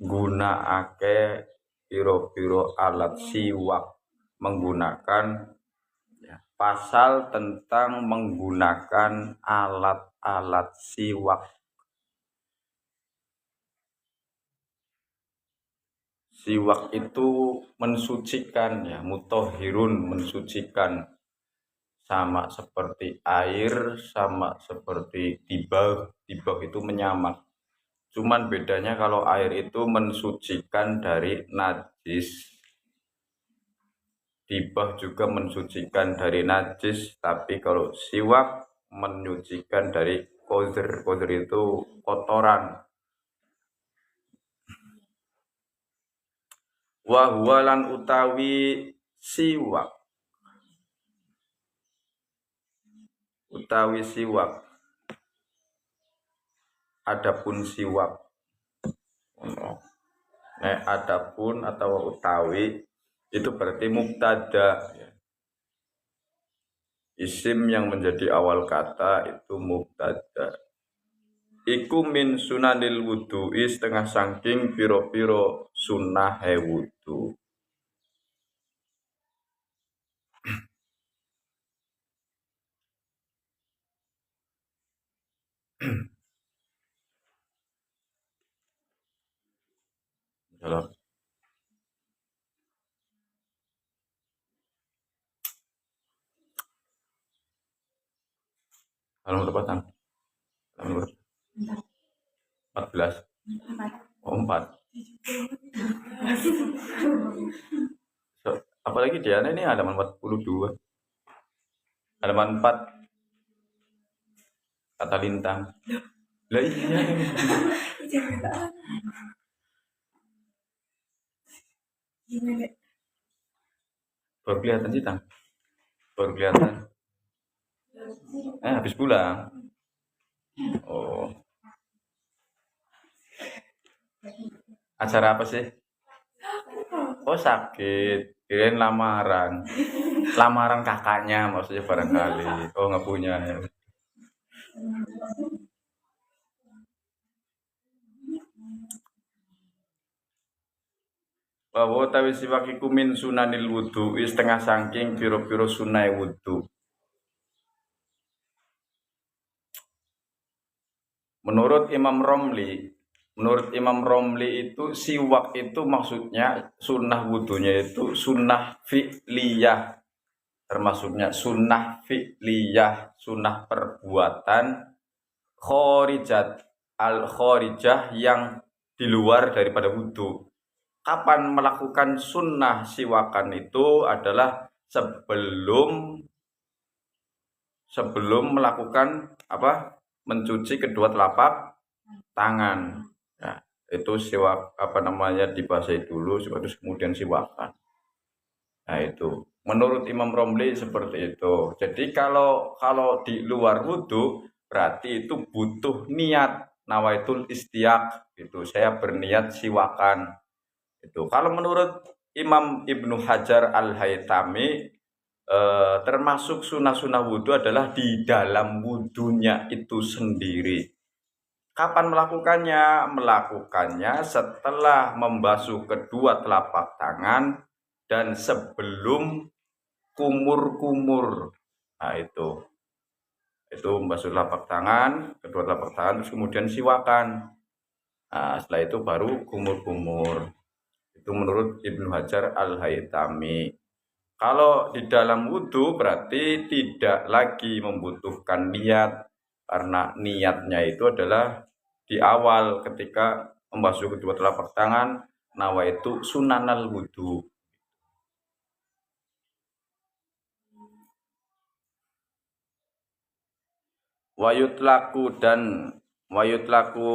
nggunakake piro-piro alat siwak, menggunakan pasal tentang menggunakan alat-alat siwak. Siwak itu mensucikan ya, mutahhirun, mensucikan, sama seperti air, sama seperti tibah. Tibah itu menyamak. Cuman bedanya kalau air itu mensucikan dari najis. Tibah juga mensucikan dari najis, tapi kalau siwak menyucikan dari kozer. Kozer itu kotoran. Wa huwa lan utawi siwak. Utawi siwak. Adapun siwak. Adapun atau utawi itu berarti mubtada. Isim yang menjadi awal kata itu mubtada. Iku min sunanil wudu'i, setengah saking piro-piro sunnah wudu. Halaman berapa tang? Halaman berapa? 14. Oh, 4. So, apalagi dia ini halaman 42. Halaman 4. Kata lintang. Lah iya. Baru kelihatan sih tang. Baru kelihatan. Habis pulang. Oh. Acara apa sih? Oh sakit. Kirain lamaran. Lamaran kakaknya maksudnya barangkali. Oh nggak punya ya. Bahwa tawi siwak iku min sunanil wudu, setengah saking piro-piro sunai wudu. Menurut Imam Romli itu siwak itu maksudnya sunnah wudunya itu sunnah fi'liyah, termasuknya sunnah fi'liyah, sunnah perbuatan khorijah yang di luar daripada wudu. Kapan melakukan sunnah siwakan itu adalah sebelum melakukan apa? Mencuci kedua telapak tangan. Ya, itu siwak dibasahi dulu terus kemudian siwakan. Nah, itu menurut Imam Romli seperti itu. Jadi kalau di luar wudu berarti itu butuh niat, nawaitul istiaq gitu. Saya berniat siwakan. Itu. Kalau menurut Imam Ibnu Hajar Al-Haytami termasuk sunnah-sunnah wudhu adalah di dalam wudhunya itu sendiri. Kapan melakukannya? Melakukannya setelah membasuh kedua telapak tangan dan sebelum kumur-kumur. Nah itu membasuh telapak tangan, kedua telapak tangan, terus kemudian siwakan. Nah, setelah itu baru kumur-kumur. Itu menurut Ibnu Hajar Al-Haytami. Kalau di dalam wudhu berarti tidak lagi membutuhkan niat, karena niatnya itu adalah di awal ketika membasuh kedua telapak tangan, nawaitu sunanal wudhu. Wayutlaku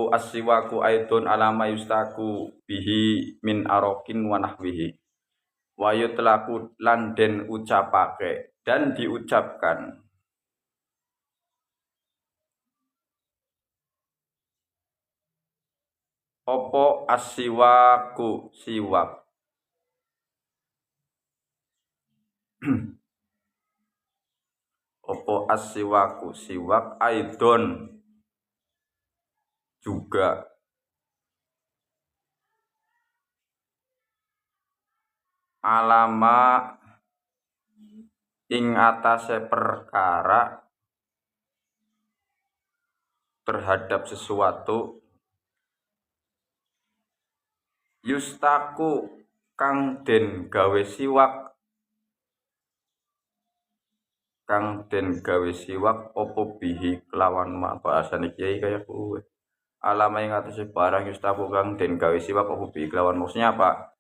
as-siwaku aidun alama yustaku bihi min arokin wa nahwihi. Wayutlaku lan den ucapake dan diucapkan opo as-siwaku siwak. Opo as-siwaku siwak aidon juga alama ing atase perkara terhadap sesuatu yustaku kang den gawe siwak opo bihi kelawan ma bahasane kiai kaya kuwe alama ing atase barang yustaku kang den gawe siwak opo bihi kelawan maksudnya apa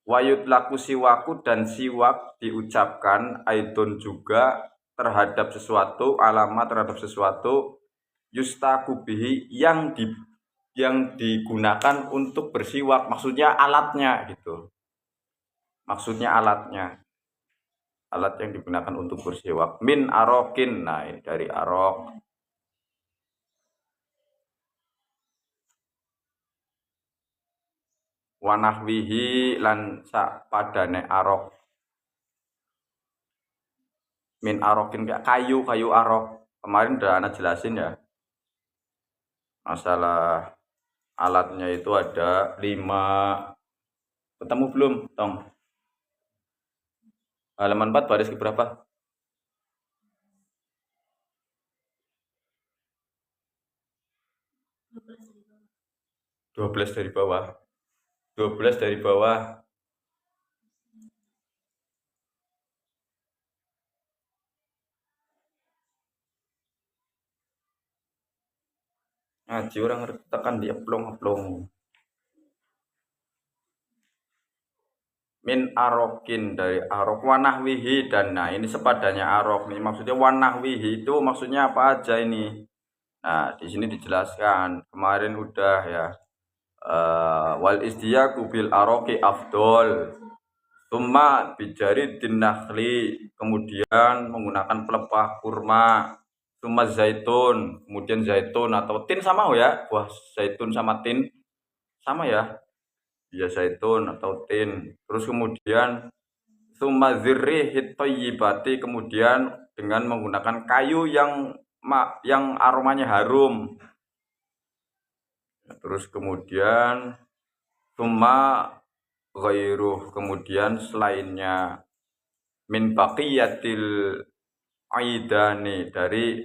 wayut laku siwaku dan siwak diucapkan aidon juga terhadap sesuatu alama terhadap sesuatu yustaku bihi yang digunakan untuk bersiwak maksudnya alatnya gitu maksudnya alatnya alat yang digunakan untuk bersiwak min arokin nah ini dari arok wanahwihi lan sak padane arok min arokin kayak kayu arok kemarin udah anak jelasin ya masalah alatnya itu ada 5 ketemu belum Tong halaman 4 baris keberapa 12 dari bawah 12 dari bawah ngaji orang tekan dia plong min arokin dari arok wanahwihi dan nah ini sepadanya arok nih maksudnya wanahwihi itu maksudnya apa aja ini nah di sini dijelaskan kemarin udah ya wal istiyaku bil aroki afdol summa bijari dinahli kemudian menggunakan pelepah kurma summa zaitun kemudian zaitun atau tin sama ya buah zaitun sama tin sama ya ya zaitun atau tin terus kemudian summa dzirrihit thayyibati kemudian dengan menggunakan kayu yang aromanya harum terus kemudian summa ghairuh kemudian selainnya min baqiyatil aidani dari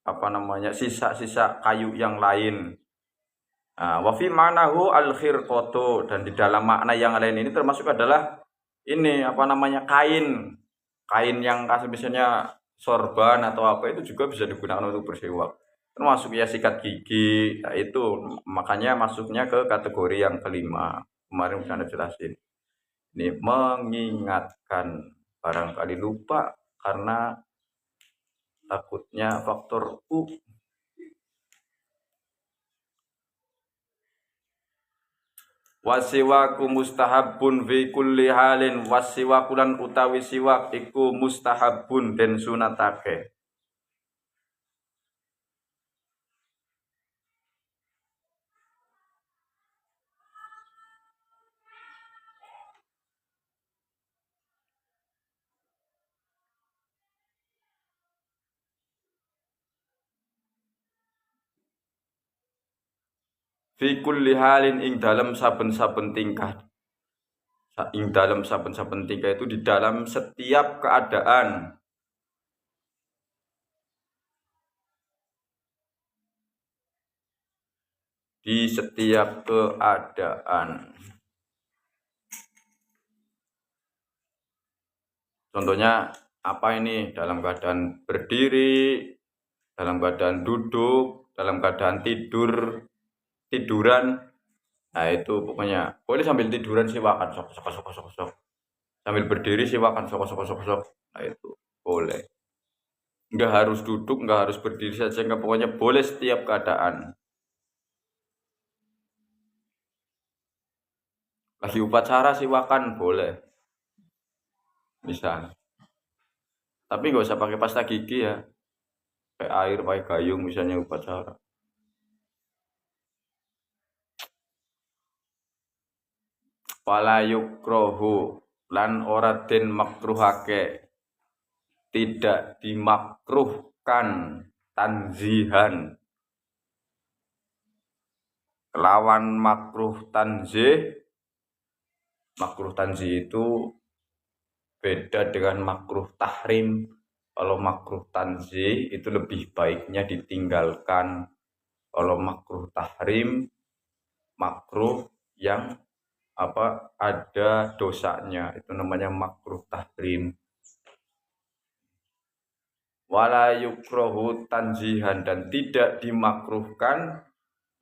apa namanya sisa-sisa kayu yang lain. Wa fi ma'nahu al-khirqatu dan di dalam makna yang lain ini termasuk adalah ini apa namanya kain yang kasih misalnya sorban atau apa itu juga bisa digunakan untuk bersiwak termasuk ya sikat gigi nah itu makanya masuknya ke kategori yang kelima kemarin sudah jelasin ini mengingatkan barangkali lupa karena takutnya faktor U wasiwaku mustahabun fi kulli halin wasiwakulan utawi siwak iku mustahabun den sunatake fi kulli halin ing dalam saben-saben tingkah itu di dalam setiap keadaan di setiap keadaan contohnya apa ini dalam keadaan berdiri dalam keadaan duduk dalam keadaan tiduran nah itu pokoknya boleh sambil tiduran siwakan sok sambil berdiri siwakan sok nah itu boleh nggak harus duduk nggak harus berdiri saja nggak pokoknya boleh setiap keadaan lagi upacara siwakan boleh bisa tapi nggak usah pakai pasta gigi ya pakai air pakai gayung misalnya upacara wala yukrohu lan ora den makruhake tidak dimakruhkan tanzihan kelawan makruh tanzih itu Beda dengan makruh tahrim. Kalau makruh tanzih itu lebih baiknya ditinggalkan. Kalau makruh tahrim, makruh yang ada dosanya, itu namanya makruh tahrim. Wala yukrohu tanzihan, dan tidak dimakruhkan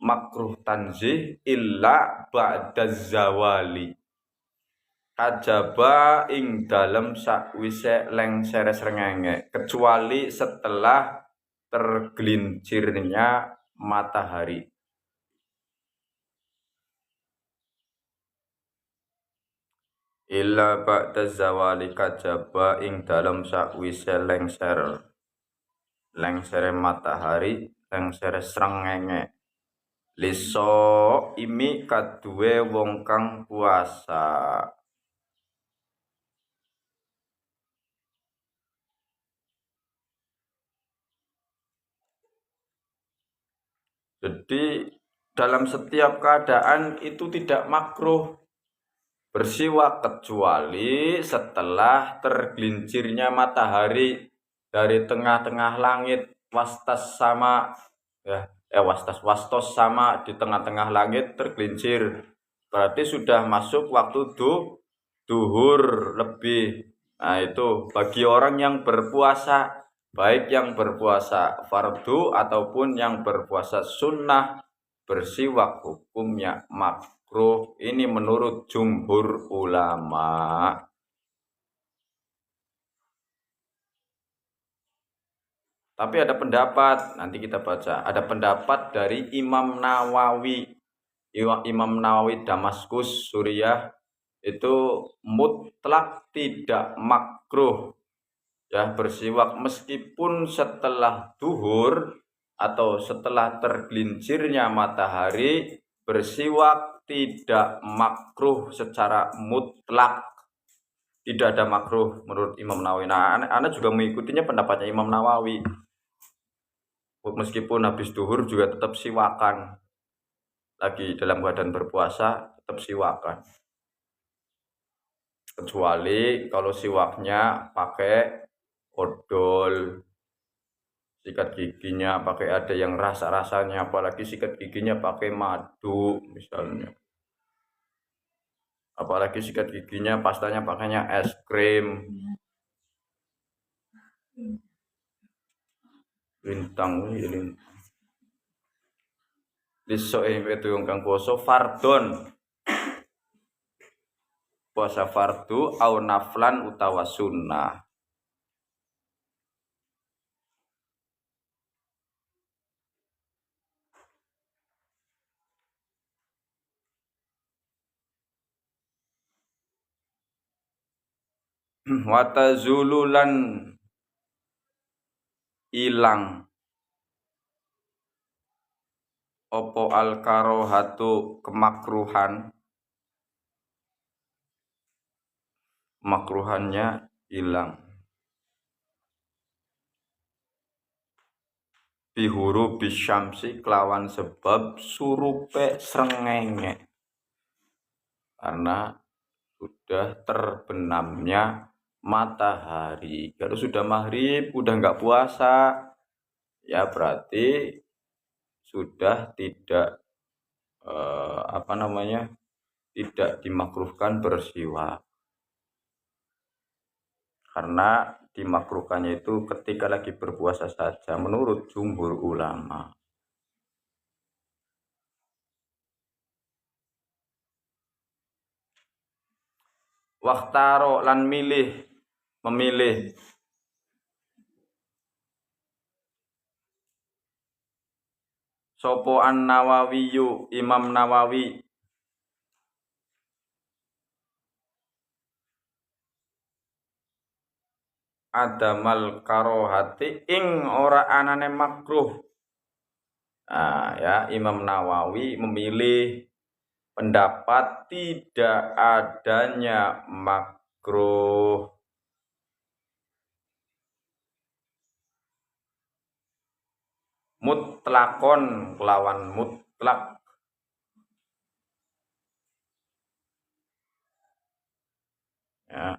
makruh tanzih illa ba'da zawali. Kajaba ing dalem sakwise lengser srengenge, kecuali setelah tergelincirnya matahari. Illa ba'da zawali, kajaba ing dalem sakwise lengser matahari, lengser srengenge. Liso imi kaduwe wong kang puasa. Jadi dalam setiap keadaan itu tidak makruh bersiwak kecuali setelah tergelincirnya matahari dari tengah-tengah langit, wastas sama wastos sama di tengah-tengah langit tergelincir. Berarti sudah masuk waktu duhur lebih. Nah, itu bagi orang yang berpuasa, baik yang berpuasa fardu ataupun yang berpuasa sunnah, bersiwak hukumnya makruh. Ini menurut jumhur ulama. Tapi ada pendapat, nanti kita baca. Ada pendapat dari Imam Nawawi. Imam Nawawi Damaskus, Suriah, itu mutlak tidak makruh ya bersiwak meskipun setelah duhur atau setelah tergelincirnya matahari. Bersiwak tidak makruh secara mutlak, tidak ada makruh menurut Imam Nawawi. Nah, Anda juga mengikutinya pendapatnya Imam Nawawi, meskipun habis duhur juga tetap siwakan, lagi dalam keadaan berpuasa tetap siwakan, kecuali kalau siwaknya pakai odol, sikat giginya pakai ada yang rasa-rasanya, apalagi sikat giginya pakai madu misalnya, apalagi sikat giginya pastanya pakainya es krim, lintang ini. Liso itu yang kang poso fardon, puasa fardu au naflan utawa sunnah. Watazululan ilang opo al karohatu kemakruhan, makruhannya hilang. Bihuru bisyamsi kelawan sebab surupe srengenge, karena sudah terbenamnya matahari. Kalau sudah maghrib, udah nggak puasa, ya berarti sudah tidak tidak dimakruhkan bersiwak. Karena dimakruhkannya itu ketika lagi berpuasa saja menurut jumhur ulama. Waktaro lan memilih sopo an-Nawawiyu, Imam Nawawi, adamal karohati ing ora anane makruh. Nah, ya Imam Nawawi memilih pendapat tidak adanya makruh. Mutlakon lawan mutlak. Ya,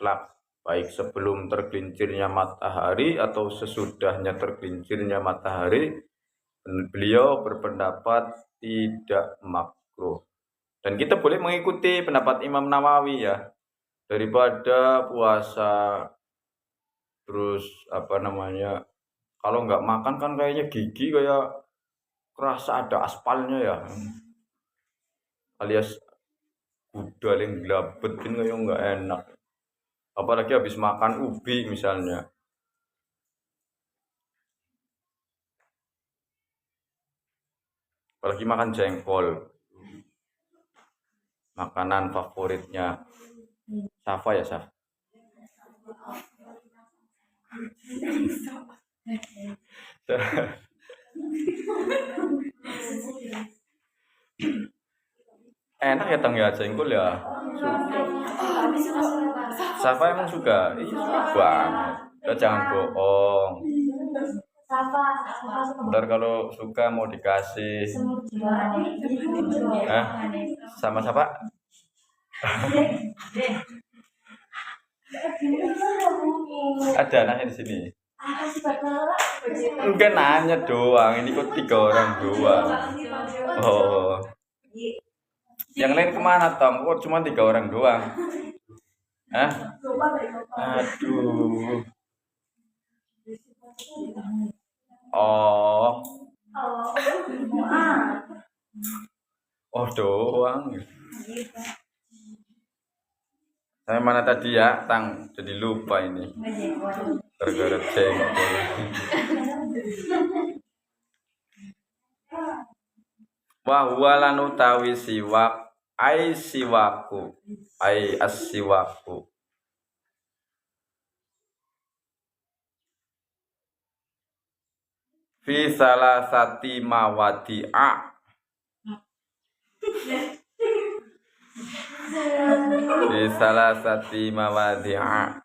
mutlak, baik sebelum tergelincirnya matahari atau sesudahnya tergelincirnya matahari, beliau berpendapat tidak makruh. Dan kita boleh mengikuti pendapat Imam Nawawi ya, daripada puasa terus kalau nggak makan kan kayaknya gigi kayak kerasa ada aspalnya ya, alias kuda yang gelabetin kayak nggak enak. Apalagi habis makan ubi misalnya. Apalagi makan jengkol. Makanan favoritnya Safa ya, Saf? Enak ya tang ya jengkol ya. Safa emang suka? Iya suka banget. Ya, jangan bohong. Ntar kalau suka mau dikasih. Sama siapa? Ada anaknya di sini. Enggak nanya doang. Ini kok 3 orang doang. Oh. Yang lain kemana Tom? Kok cuma 3 orang doang? Hah? Aduh. Oh. Oh doang. Saya mana tadi ya, Tang? Jadi lupa ini. Gara-gara jengkol. Wa huwa lan utawi siwak ai siwaku ai as-siwaku fi salasati mawadi'a fi salasati mawadi'a.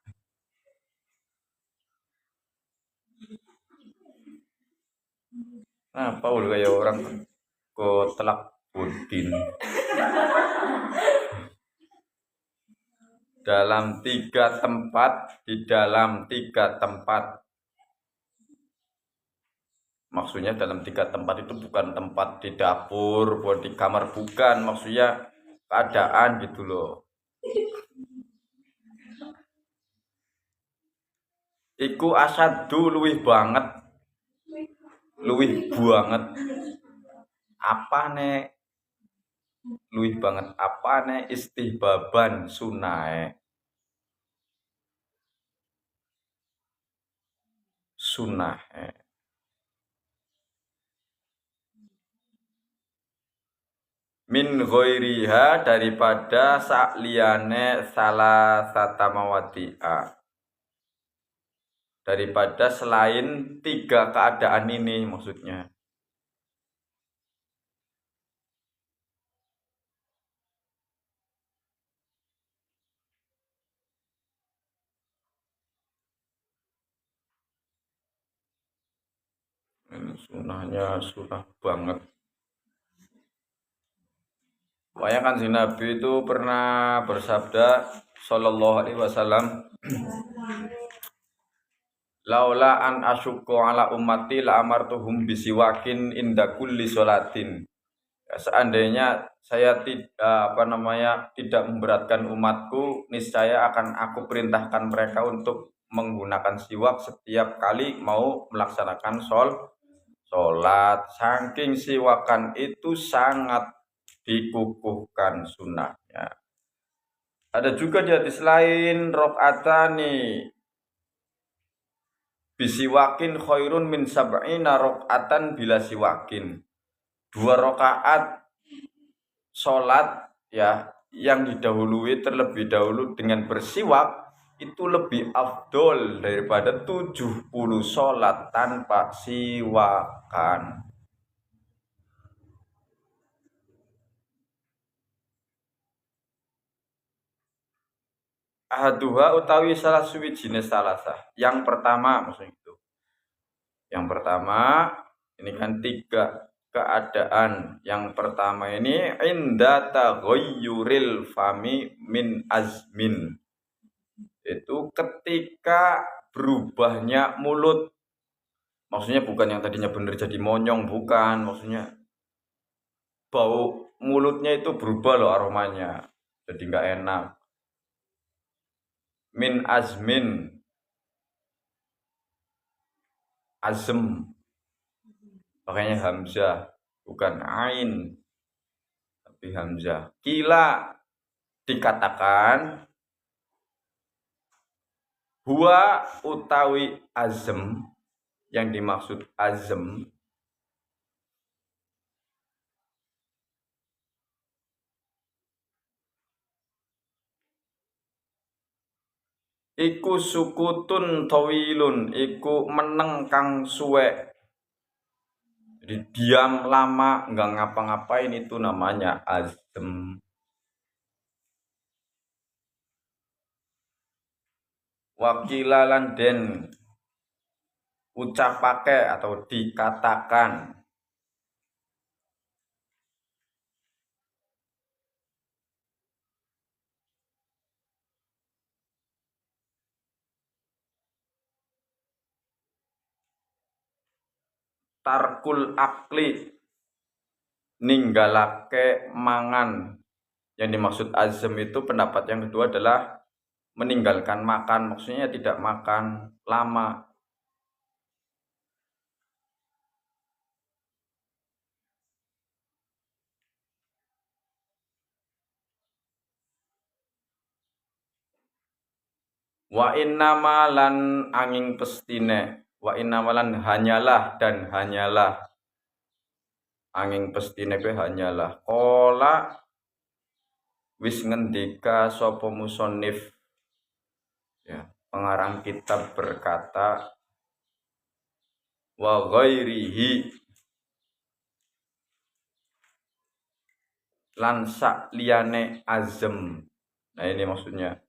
Nah, Paul kayak orang kok telak budin. Dalam 3 tempat, di dalam 3 tempat. Maksudnya dalam 3 tempat itu bukan tempat di dapur, bukan di kamar, bukan. Maksudnya keadaan gitu loh. Iku asadu luwih banget. Luwih banget. Apa nek? Luwih banget apa nek istihbaban sunnahe. Sunnahe. Min ghairiha daripada sakliyane salah satamawati'a, daripada selain 3 keadaan ini maksudnya. Ini sunahnya sunah banget. Makanya kan si Nabi itu pernah bersabda sallallahu alaihi wasallam, laula an asyukku ala ummati la amartuhum bisiwakin inda kulli sholatin. Ya, seandainya saya tidak memberatkan umatku, niscaya akan aku perintahkan mereka untuk menggunakan siwak setiap kali mau melaksanakan sholat. Saking siwakan itu sangat dikukuhkan sunnahnya. Ada juga di hadis lain, rokatani bisiwakin khairun min sab'ina rokatan bila siwakin. 2 rakaat sholat ya yang didahului terlebih dahulu dengan bersiwak itu lebih afdol daripada 70 sholat tanpa siwakan. Ahaduha utawi salah suwijine salasah. Yang pertama maksudnya itu. Yang pertama ini kan 3 keadaan. Yang pertama ini inda taghayyuril fami min azmin. itu ketika berubahnya mulut. Maksudnya bukan yang tadinya benar jadi monyong, bukan. Maksudnya bau mulutnya itu berubah loh aromanya. Jadi nggak enak. Min azmin, azem. Makanya hamzah, bukan ain, tapi hamzah. Kila dikatakan huwa utawi azem, yang dimaksud azem iku sukutun tawilun, iku meneng kang suwe. Jadi diam lama nggak ngapa-ngapain itu namanya azem. Wakilalan den ucapake atau dikatakan tarkul akli, ninggalake mangan. Yang dimaksud azam itu pendapat yang kedua adalah meninggalkan makan, maksudnya tidak makan lama. Wa innama lan angin pestine, wa innama lan hanyalah dan hanyalah angin pestine kuwi hanyalah kola wis ngendika sapa musannif, ya, pengarang kitab berkata wa ghairihi lan sak liyane azem. Nah ini maksudnya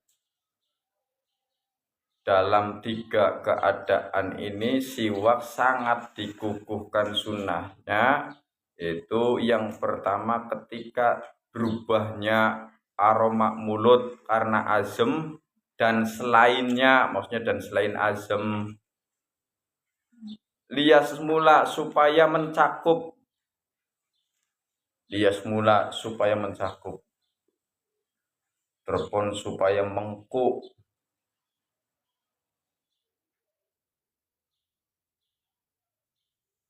dalam 3 keadaan ini siwak sangat dikukuhkan sunnahnya, yaitu yang pertama ketika berubahnya aroma mulut karena azem, dan selainnya, maksudnya dan selain azem, lias mula supaya mencakup, lias mula supaya mencakup, terpon supaya mengkuk.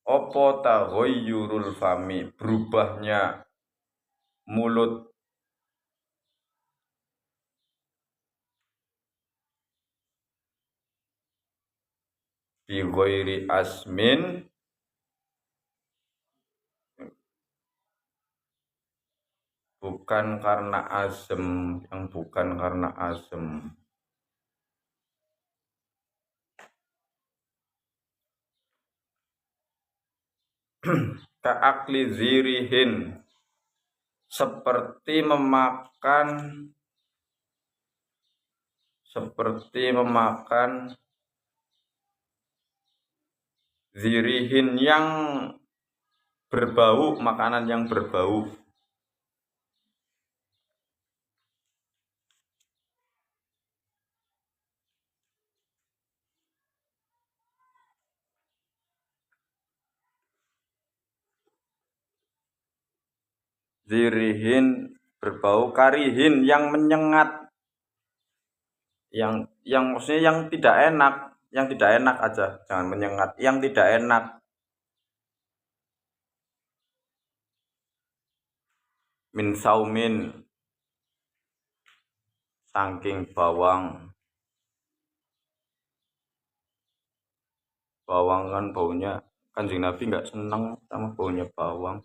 Opo taghayyurul fami, berubahnya mulut, bi ghairi asmin, bukan karena azem, yang bukan karena azem. Ka'akli zirihin, seperti memakan zirihin yang berbau, makanan yang berbau. Zirihin berbau, karihin yang menyengat, yang maksudnya yang tidak enak, yang tidak enak aja, jangan menyengat, yang tidak enak. Min saumin, saking bawang. Bawang kan baunya, Kanjeng Nabi nggak senang sama baunya bawang.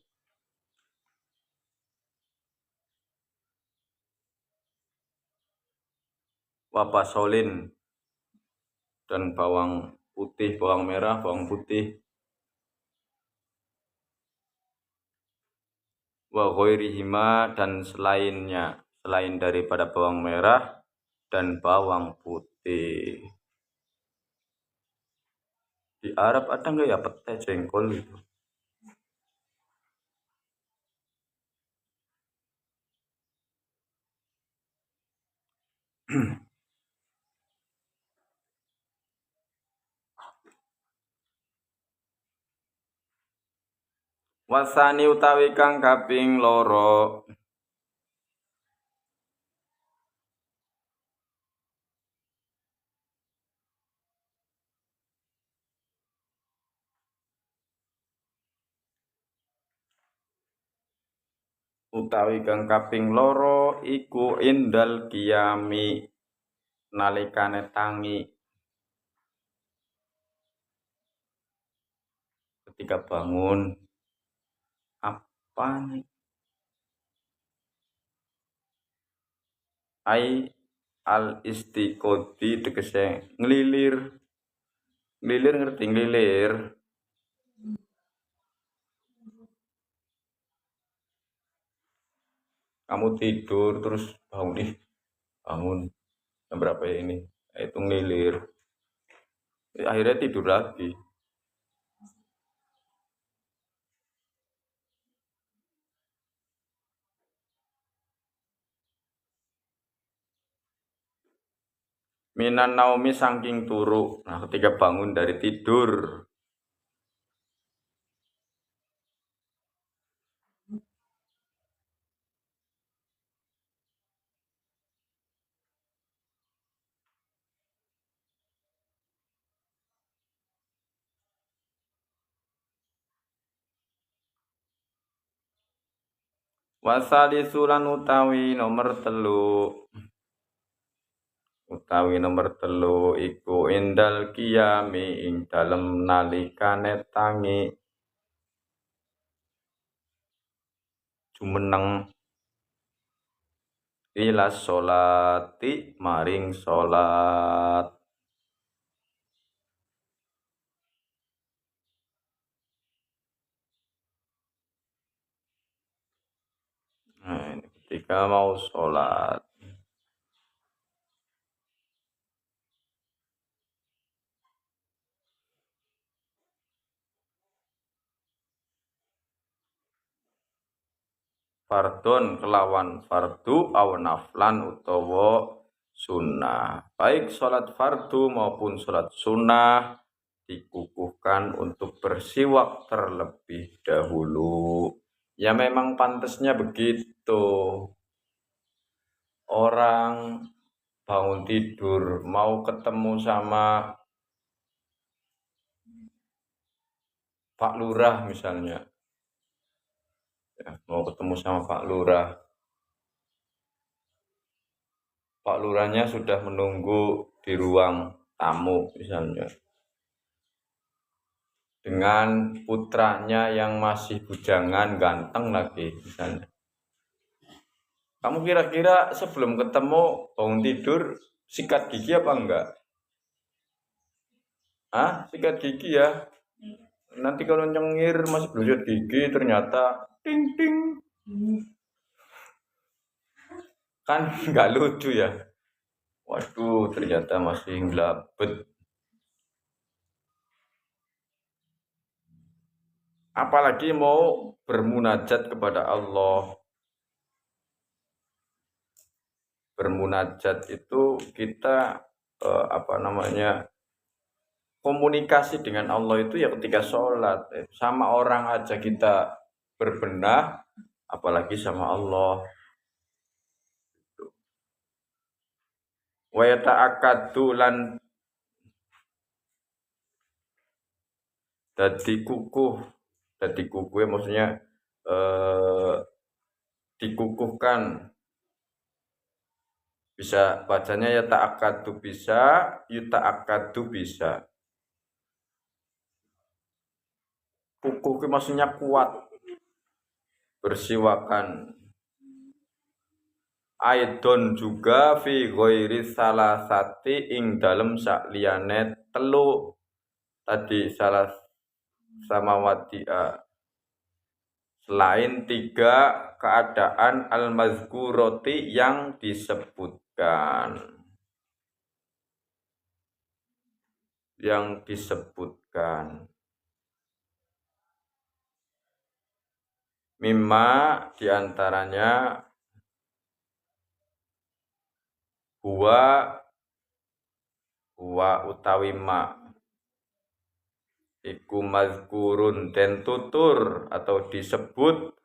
Wapasolin, dan bawang putih, bawang merah, bawang putih. Wa ghairihima, dan selainnya, selain daripada bawang merah dan bawang putih. Di Arab ada nggak ya petai jengkol itu? Wasani utawi kang kaping loro. Utawi kang kaping loro iku indal qiyami nalikane tangi. Ketika bangun apa nih? Ai al istiqodi tegese nglilir. Nglilir ngerti nglilir? Kamu tidur terus bangun bangun jam berapa ya ini? Itu nglilir. Akhirnya tidur lagi. Minan naumi saking turu. Nah, ketika bangun dari tidur. Wasali sulan utawi nomor telu iku indal qiyami ing dalem nalikane tangi jumeneng ila sholati maring sholat. Nah, ini ketika mau sholat. Fardon kelawan fardu aw naflan utawa sunnah. Baik sholat fardu maupun sholat sunnah dikukuhkan untuk bersiwak terlebih dahulu. Ya memang pantasnya begitu. Orang bangun tidur mau ketemu sama Pak Lurah misalnya. Ya, mau ketemu sama Pak Lurah. Pak Lurahnya sudah menunggu di ruang tamu misalnya. Dengan putranya yang masih bujangan, ganteng lagi misalnya. Kamu kira-kira sebelum ketemu bangun tidur sikat gigi apa enggak? Sikat gigi ya. Nanti kalau nyengir masih belum gigi ternyata ting ting. Kan nggak lucu ya. Waduh, ternyata masih ngelabet. Apalagi mau bermunajat kepada Allah. Bermunajat itu kita komunikasi dengan Allah itu ya ketika sholat. Sama orang aja kita berbenah, apalagi sama Allah. Wa yata'akkadu lan dadi kukuh maksudnya dikukuhkan. Bisa bacanya ya ta'akkadu bisa, yuta'akkadu bisa. Kukuh itu maksudnya kuat. Bersiwakan. Aidon juga fi ghairi salasati ing dalem sakliyane telu tadi salah samawati selain 3 keadaan al-mazkuroti yang disebutkan. Mimma diantaranya huwa utawi ma iku mazkurun den tutur atau disebut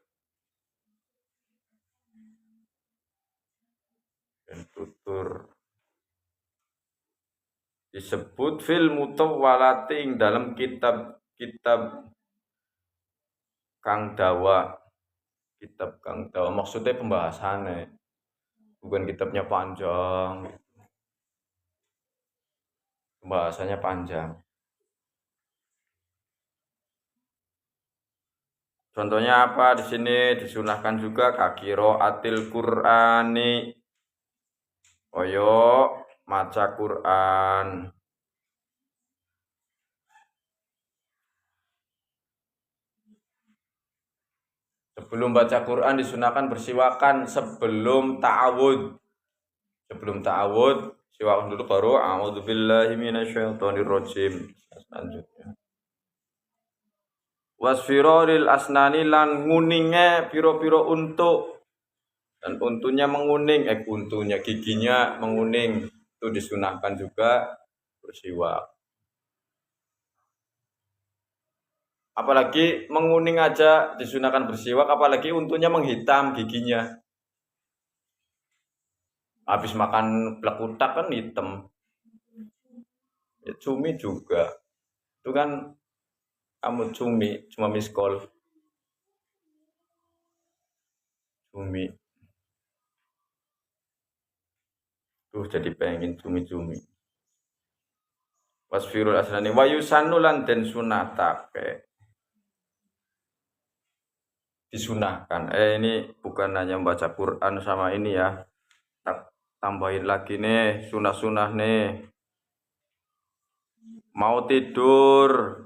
fil mutawwalating dalam kitab kang dawa maksudnya pembahasannya bukan kitabnya panjang, pembahasannya panjang. Contohnya apa di sini disunahkan juga qiraatil Qur'ani. Oyo maca Quran. Sebelum baca Quran disunahkan bersiwakan sebelum ta'awud. Sebelum ta'awud siwakan dulu baru a'udzubillahi minasyaitonirrajim. Selanjutnya wasfiroril asnani lan nguninge piro-piro untuk dan untunya menguning, untunya giginya menguning itu disunahkan juga bersiwak. Apalagi menguning aja disunahkan bersiwak, apalagi untunya menghitam giginya. Habis makan plekutak kan hitam. Ya, cumi juga. Itu kan kamu cuma miskol. Cumi. Tuh jadi pengen cumi-cumi. Wasfirul asnani wa yusannu lan den sunatake. Disunahkan. Ini bukan hanya membaca Quran sama ini ya. Tambahin lagi nih sunah-sunah nih. Mau tidur.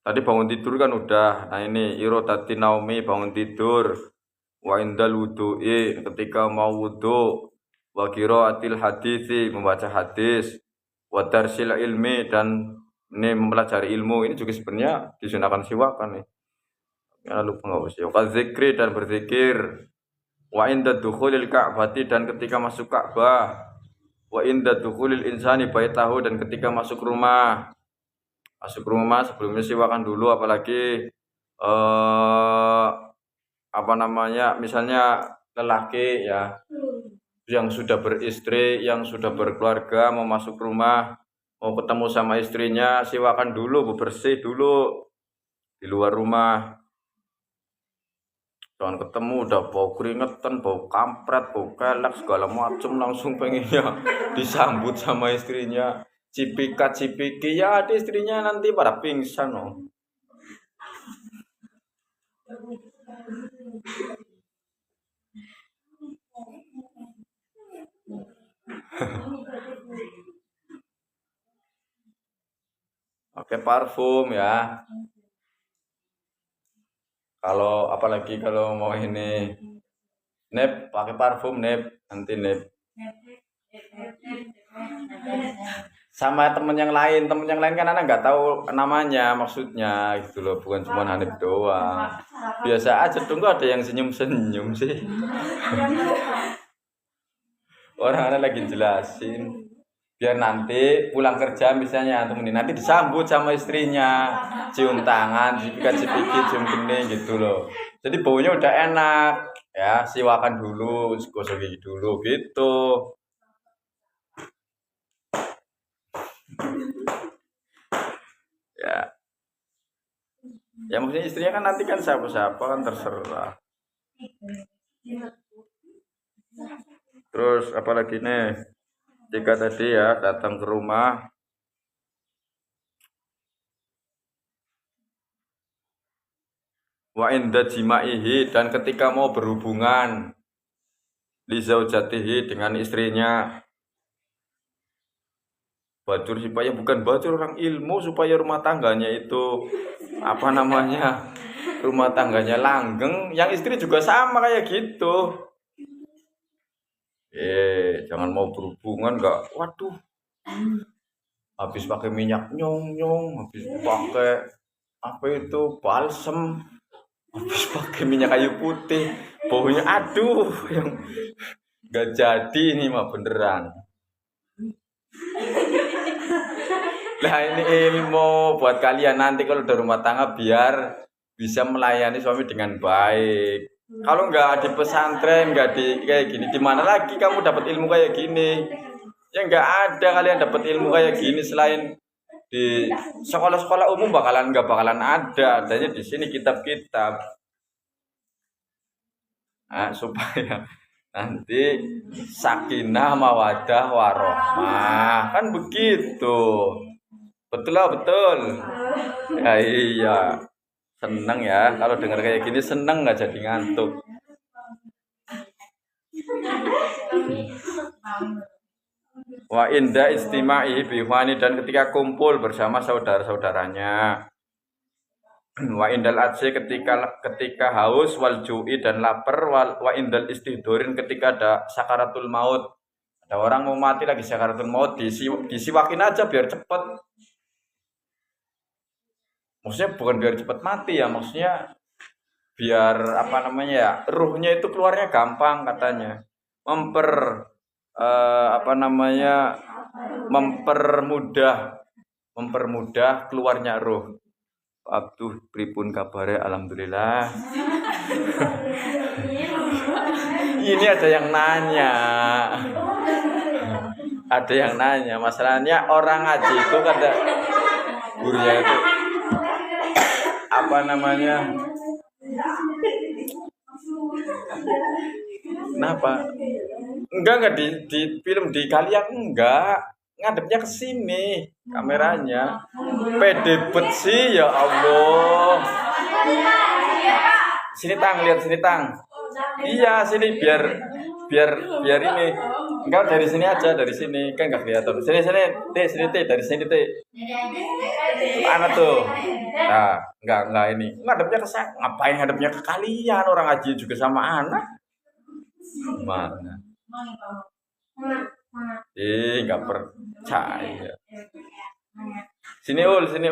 Tadi bangun tidur kan udah. Nah ini irodati naumi bangun tidur. Wa indal wudu'i ketika mau wudu. Wa qiraatil hadisi membaca hadis. Wa darsil ilmi dan ini mempelajari ilmu. Ini juga sebenarnya disunahkan siwakan nih. Ya lupa enggak usah. Wa zikri dan berzikir. Wa inda dukhulil ka'bati dan ketika masuk Ka'bah. Wa inda dukhulil insani baitahu dan ketika masuk rumah. Masuk rumah sebelumnya siwakan dulu apalagi misalnya lelaki ya yang sudah beristri, yang sudah berkeluarga mau masuk rumah, mau ketemu sama istrinya, siwakan dulu, bersih dulu di luar rumah. Jangan ketemu udah bau keringetan, bau kampret, bau kelek segala macam langsung pengennya disambut sama istrinya. Cipika-cipiki ya ada istrinya nanti pada pingsan loh. Oke, parfum ya. Kalau apalagi kalau mau ini nep pakai parfum nep nanti nep. Sama temen yang lain kan anak nggak tahu namanya maksudnya gitu loh, bukan cuma Hanif doang. Biasa aja tunggu ada yang senyum-senyum sih. Orang anak lagi jelasin biar nanti pulang kerja misalnya temen nanti disambut sama istrinya, cium tangan, cipika-cipiki, cium kening gitu loh. Jadi baunya udah enak ya, siwakan dulu, gosok gigi dulu gitu. Ya maksudnya istrinya kan nanti kan siapa-siapa kan terserah. Terus apalagi nih jika tadi ya datang ke rumah wa inda jima'ihi dan ketika mau berhubungan li zaujatihi dengan istrinya bacur supaya bukan bacur orang ilmu supaya rumah tangganya itu rumah tangganya langgeng, yang istri juga sama kayak gitu. Jangan mau berhubungan enggak, waduh habis pakai minyak nyong, habis pakai apa itu balsem, habis pakai minyak kayu putih, baunya aduh yang enggak jadi ini mah beneran. Nah ini ilmu buat kalian nanti kalau udah rumah tangga biar bisa melayani suami dengan baik. Kalau nggak di pesantren, nggak di kayak gini, di mana lagi kamu dapat ilmu kayak gini? Ya nggak ada kalian dapat ilmu kayak gini selain di sekolah-sekolah umum nggak bakalan ada. Adanya di sini kitab-kitab. Nah, supaya nanti sakinah mawadah warohmah kan begitu. Betul lah betul. Ya iya. Seneng ya kalau dengar kayak gini, seneng nggak jadi ngantuk. Wa inda istima'i bihwani, dan ketika kumpul bersama saudara-saudaranya. Wa indal adsi, ketika haus, wal ju'i dan lapar, wa indal istihdorin, ketika ada sakaratul maut. Ada orang mau mati lagi sakaratul maut, disiwakin aja biar cepet. Maksudnya bukan biar cepet mati ya, maksudnya biar apa namanya ya, ruhnya itu keluarnya gampang katanya. Apa namanya, mempermudah keluarnya ruh. Abduh pripun kabare, alhamdulillah. Ini ada yang nanya. Ada yang nanya, masalahnya orang ngaji itu kata gurunya itu apa namanya? Kenapa? Enggak di film di kalian enggak ngadepnya ke sini kameranya. Pede bet sih ya Allah. Sini tang, lihat sini tang. Iya sini biar ini. Enggak dari sini aja, dari sini kan enggak kelihatan. Sini dari sini T. Mana tuh? Nah, enggak ini. Ngadepnya ke saya. Ngapain ngadepnya ke kalian? Orang ngaji juga sama anak. Mana? Nggak percaya. Sini ul. Sini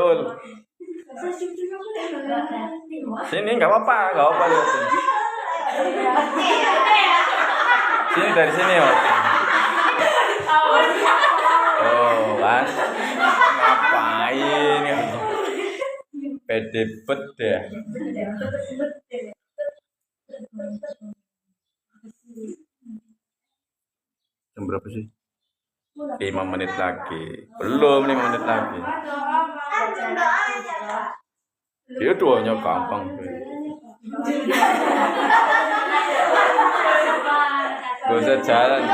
nggak apa lihat. Sini dari sini ya. Oh kan? Ngapain ya? Pede bet deh. Jam berapa sih? 5 menit lagi. Belum 5 menit lagi. Dia doanya gampang. Gak usah jalan.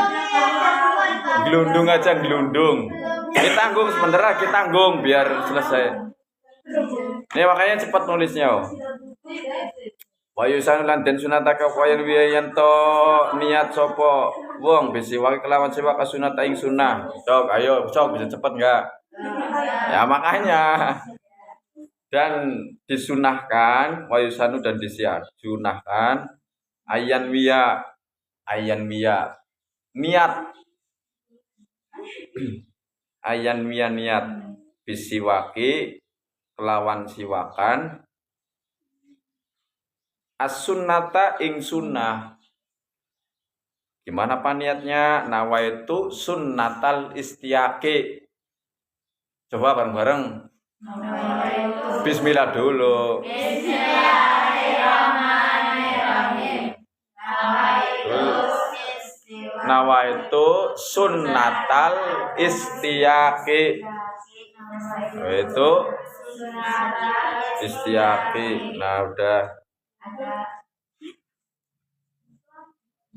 Gelundung aja, gelundung. Kita tanggung sebentar lagi, tanggung biar selesai. Ini makanya cepat nulisnya. Wa yusanu lan den sunataka wayan wiyanto niat sopo wong bisiwak kelawan siwak sunat ing sunah. Cok, ayo cok, bisa cepet enggak? Ya makanya. Dan disunahkan wa yusanu dan disunahkan ayan wiya niat ayan wiya niat bisiwaki kelawan siwakan as-sunnata ing sunnah. Gimana paniatnya? Nawaitu sunnatal istiaqi. Coba bareng-bareng. Bismillah dulu. Bismillahirrahmanirrahim. Nawaitu sunnatal istiaqi. Itu istiaqi. Nah udah.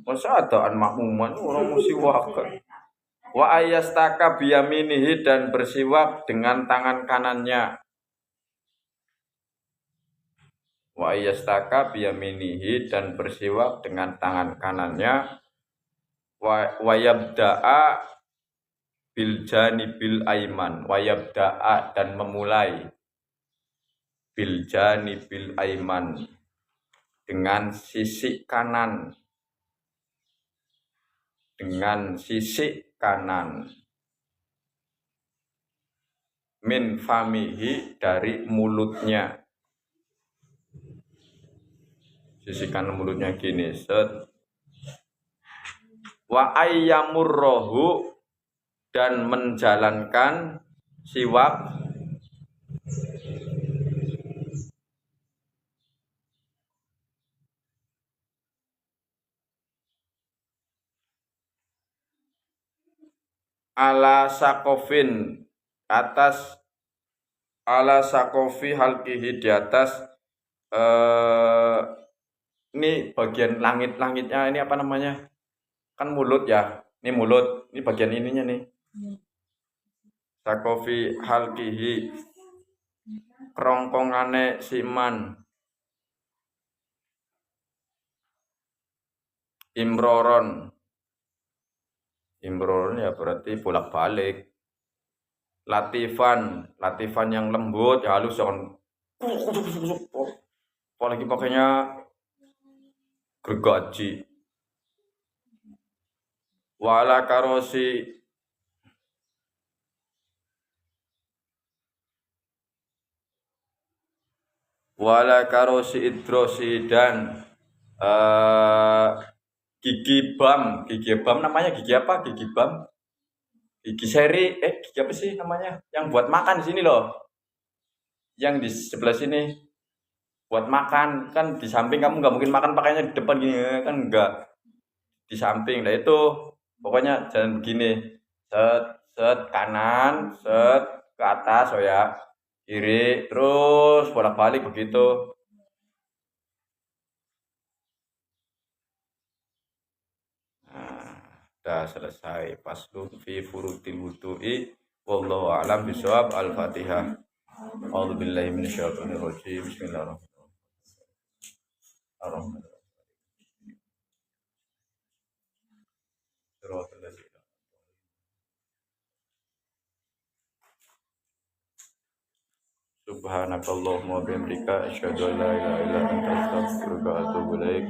Masa adaan makmuman orang musiwakan. Wa ayastaka biyaminihi dan bersiwak dengan tangan kanannya. Wa ayastaka biyaminihi dan bersiwak dengan tangan kanannya. Wa yabda'a bil janibil aiman. Wa yabda'a dan memulai bil janibil aiman dengan sisi kanan. Min famihi dari mulutnya. Sisi kanan mulutnya gini, set. Wa ayyamurrohu dan menjalankan siwak ala sakofin atas ala sakofi halkihi di atas eh ini bagian langit-langitnya ini apa namanya? Kan mulut ya. Ini mulut, ini bagian ininya nih. Sakofi halkihi kerongkongane siman imroron. Imroron ya berarti bolak-balik. Latifan yang lembut, ya halus jangan apalagi pakainya gergaji. Wala karosi idrosi dan gigi bam namanya gigi apa? Gigi bam, gigi seri, gigi apa sih namanya? Yang buat makan di sini loh, yang di sebelah sini buat makan kan di samping kamu nggak mungkin makan pakainya di depan gini kan enggak di samping lah itu pokoknya jalan begini set set kanan set ke atas oh ya kiri terus bolak-balik begitu. Nah, udah selesai paslun fi furutil wudu'i wallahu a'lam bishawab. Al-Fatihah. A'udzubillahi minasyaitonir rajim. Bismillahirrahmanirrahim. Subhanakallahumma wa bihamdika asyhadu an la ilaha illa anta astaghfiruka wa atubu ilaik.